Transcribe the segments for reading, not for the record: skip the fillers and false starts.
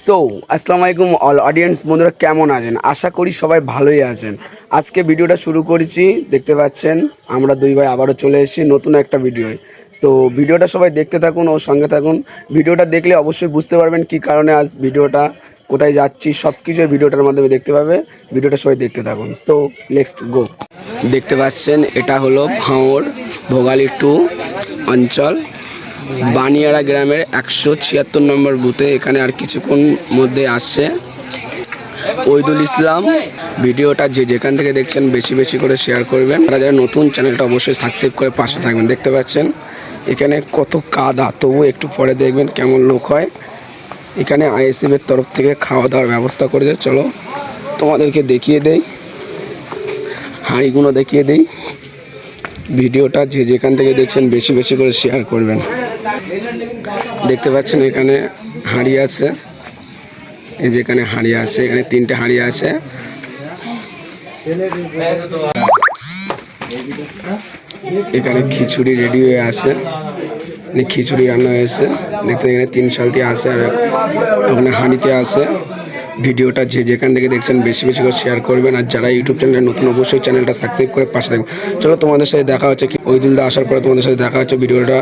So আসসালামু আলাইকুম all audience বন্ধুরা, কেমন আছেন? আশা করি সবাই ভালোই আছেন। আজকে ভিডিওটা শুরু করেছি, দেখতে পাচ্ছেন আমরা দুই ভাই আবারও চলে এসেছি নতুন একটা ভিডিও। সো ভিডিওটা সবাই দেখতে থাকুন ও সঙ্গে থাকুন। ভিডিওটা দেখলে অবশ্যই বুঝতে পারবেন কি কারণে আজ ভিডিওটা, কোথায় যাচ্ছি, সব কিছু ভিডিওটার মাধ্যমে দেখতে পাবে। ভিডিওটা সবাই দেখতে থাকুন। So let's go. দেখতে পাচ্ছেন এটা হলো ভাঙড় ভোগালী 2 অঞ্চল, বানিয়াড়া গ্রামের 176 নম্বর বুথে। এখানে আর কিছুক্ষণ মধ্যে আসছে ওইদুল ইসলাম। ভিডিওটা যে যেখান থেকে দেখছেন বেশি বেশি করে শেয়ার করবেন। যারা যারা নতুন চ্যানেলটা অবশ্যই সাবস্ক্রাইব করে পাশে থাকবেন। দেখতে পাচ্ছেন এখানে কত কাদা, তবু একটু পরে দেখবেন কেমন লোক হয়। এখানে আইএসএফের তরফ থেকে খাওয়া দাওয়ার ব্যবস্থা করেছে। চলো তোমাদেরকে দেখিয়ে দেই, হাঁড়িগুলো দেখিয়ে দেই। ভিডিওটা যে যেখান থেকে দেখছেন বেশি বেশি করে শেয়ার করবেন। দেখতে পাচ্ছেন এখানে হাঁড়ি আছে, এই যেখানে হাঁড়ি আছে, এখানে 3টে হাঁড়ি আছে। এখানে খিচুড়ি রেডি হয়ে আছে, খিচুড়ি রান্না হয়েছে। দেখতে এখানে 3 শালতি আছে আর ওখানে হাঁড়িতে আছে। ভিডিওটা যে যেখান থেকে দেখছেন বেশি বেশি করে শেয়ার করবেন। আর যারা ইউটিউব চ্যানেলে নতুন অবশ্যই চ্যানেলটা সাবস্ক্রাইব করে পাশে থাকবেন। চলো তোমাদের সাথে দেখা হচ্ছে কি ওইদুলদা আসার পরে তোমাদের সাথে দেখা হচ্ছে। ভিডিওটা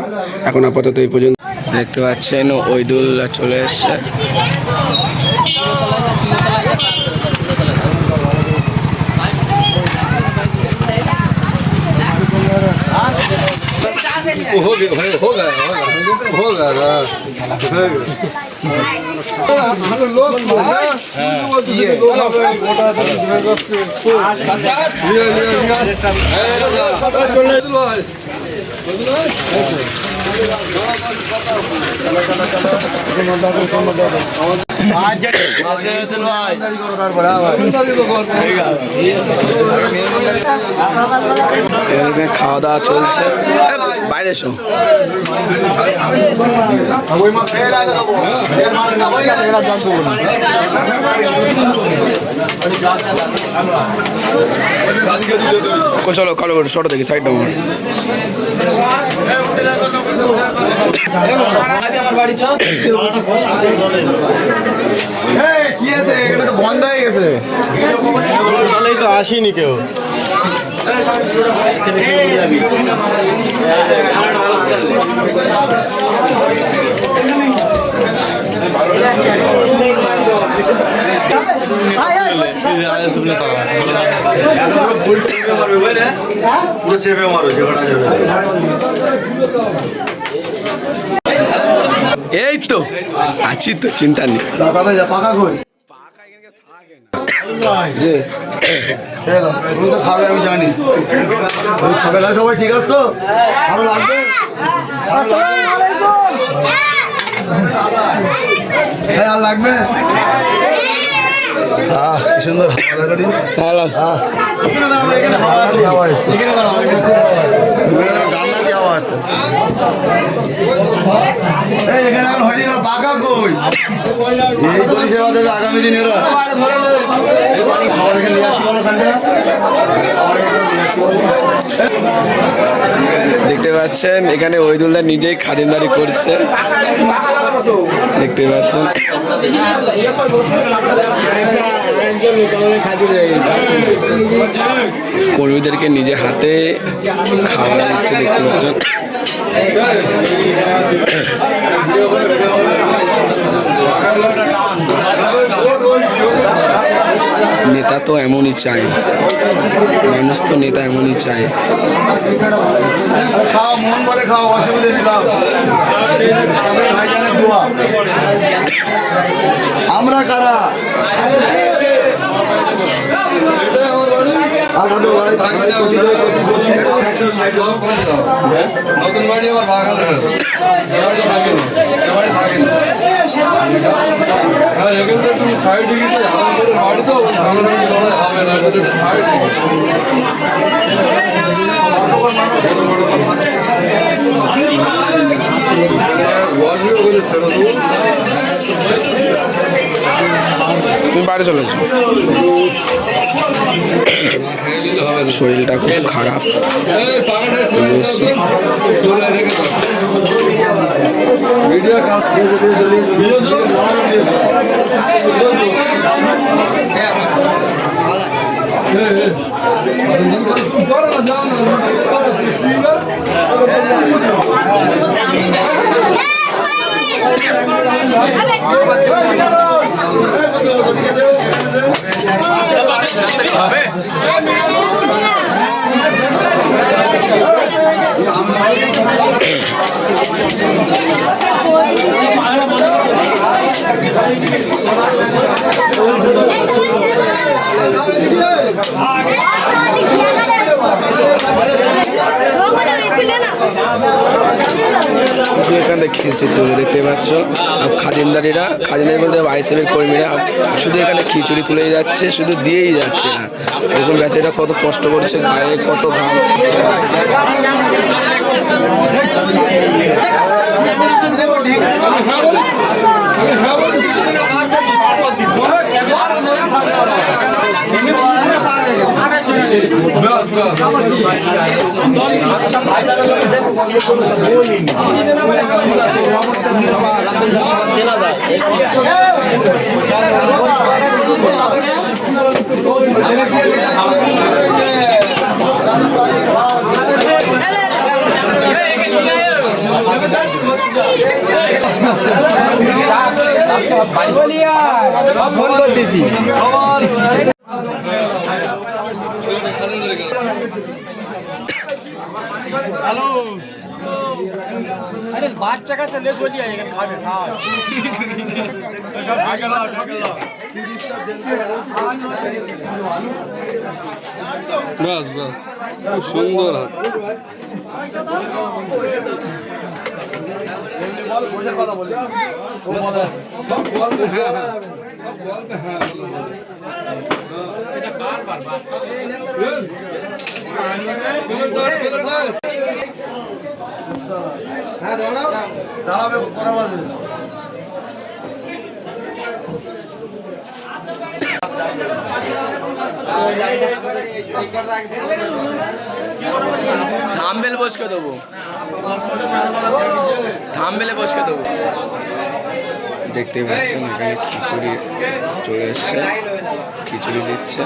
এখন আপাতত এই পর্যন্ত। দেখতে পাচ্ছেন ওইদুলদা চলে এসছে। খাওয়া দাওয়া চলছে, বাইরে এসো। চলো কালো করে শর্ট দেখি, সাইড ডাউন। কি আছে এখানে তো বন্ধ হয়ে গেছে, তো আসেনি কেউ। এই তো আছি তো, চিন্তা নেই। খাবে আমি জানি, খাবে না সবাই, ঠিক আছে তো? ভালো লাগবে। আর লাগবে সুন্দর দিন। জান্নাতি হাওয়া আসতো এখানে। এখন হয়নি পাকা কই, এই পরিষেবা দেবে আগামী দিন এরা। দেখতে পাচ্ছেন এখানে ওইদুলদা নিজেই খাদিমদারি করছে, দেখতে পাচ্ছেন। কর্মীদেরকে নিজে হাতে খাওয়া দিচ্ছে, দেখতে পাচ্ছেন। নেতা তো এমনই চায়, মানুষ তো নেতা এমনই চায়। খাওয়া মন করে খাওয়া, অসুবিধা নেই। আমরা কারা নতুন বাড়ি আমার বাগানে এখানটা তুমি সাইডে গেছে বাড়ি তো হবে না, সাইড তুমি বাড়ি চলে যাও। শরীরটা খুব খারাপ। ভিডিও শুধু এখানে খিচুড়ি তুলে দেখতে পাচ্ছ, খাদিমদারিরা বলতে আইএসএফের কর্মীরা শুধু এখানে খিচুড়ি তুলে যাচ্ছে, শুধু দিয়েই যাচ্ছে না। দেখুন বেচারা কত কষ্ট করছে, গায়ে কত ঘাম। ফোন করে দিচ্ছি। হ্যালো, আরে বাচ্চা কাচ্চা লেস বলিয়া এখানে খাবে খাও। বাস বাস, খুব সুন্দর হাত। কথা বলি হ্যাঁ দাঁড়াবে কটা বাজে? থাম্বেল বসকে দেবো, থাম্বেলে বসকে দেবো। দেখতে পাচ্ছেন এখানে খিচুড়ি চলে এসছে, খিচুড়ি দিচ্ছে।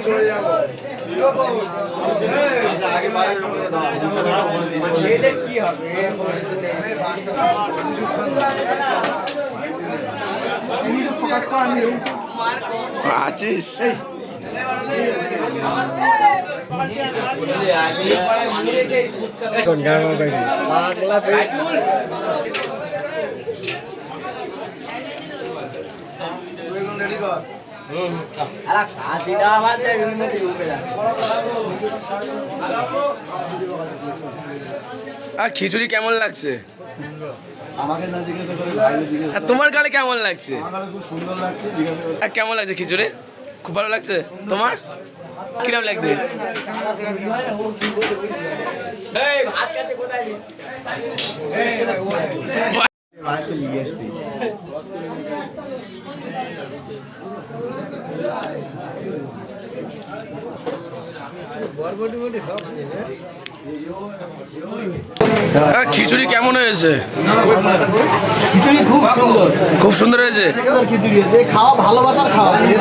চলে যাবো আছিস খিচুড়ি কেমন লাগছে? আমাকে না জিজ্ঞাসা করে ভাইকে জিজ্ঞাসা আর তোমার গালে কেমন লাগছে? আমার খুব সুন্দর লাগছে, জিজ্ঞাসা করে আর কেমন লাগছে খিচুড়ি? খুব ভালো লাগছে। তোমার কিরম লাগবে? বাড়িতে নিয়ে আসতে খিচুড়ি কেমন হয়েছে? খিচুড়ি খুব সুন্দর, খুব সুন্দর হয়েছে। খিচুড়ি যে খাওয়া ভালোবাসার খাওয়া, এ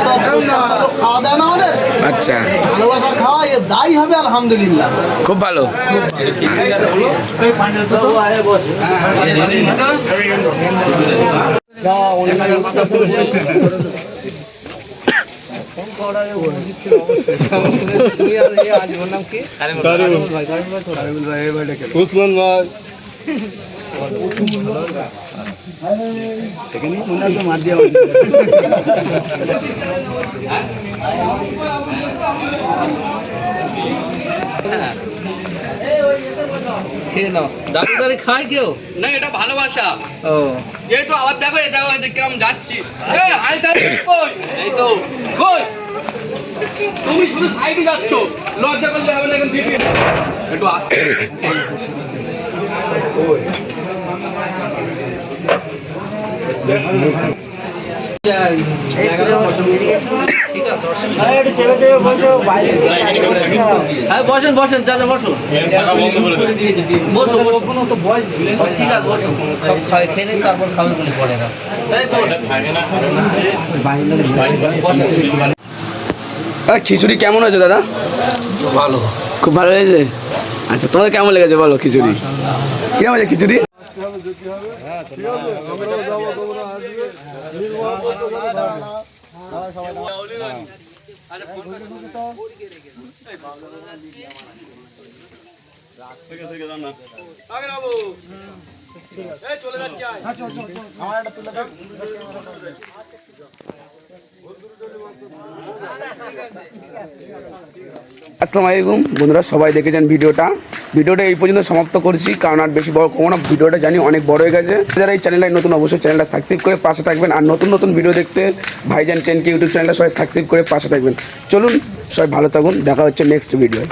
তো খাওয়া দেয় না আমাদের, আচ্ছা ভালোবাসার খাওয়া, এ যাই হবে আলহামদুলিল্লাহ খুব ভালো। উসমান ভাই মার দিয়া দাদুদারি খায় কেউ না, এটা ভালোবাসা। ও এই তো আবার দেখো, এই দেখো কিরম যাচ্ছি। এই তো কই তুমি শুধু সাইডে যাচ্ছ, লজ্জা করলে হবে না। এখন দিদি একটু আসতে এই ঠিক আছে হ্যাঁ বসেন বসেন চাচা বসো বসো কোনো তো বয়স ঠিক আছে বসো সব খাই খেয়ে নিন তারপর খাবে বলে পড়ে না তাই খিচুড়ি কেমন হয়েছে দাদা? ভালো খুব ভালো হয়েছে। আচ্ছা তোমাদের কেমন লেগেছে বলো খিচুড়ি? কিরকম হয়েছে খিচুড়ি? আসসালামু আলাইকুম বন্ধুরা, সবাই দেখেছেন ভিডিওটা এই পর্যন্ত সমাপ্ত করছি, কারণ আর বেশি বড় কোনো ভিডিওটা জানি অনেক বড় হয়ে গেছে। যারা এই চ্যানেলটা নতুন অবশ্যই চ্যানেলটা সাবস্ক্রাইব করে পাশে থাকবেন, আর নতুন নতুন ভিডিও দেখতে ভাইজান 10K ইউটিউব চ্যানেলটা সবাই সাবস্ক্রাইব করে পাশে থাকবেন। চলুন সবাই ভালো থাকুন, দেখা হচ্ছে নেক্সট ভিডিও।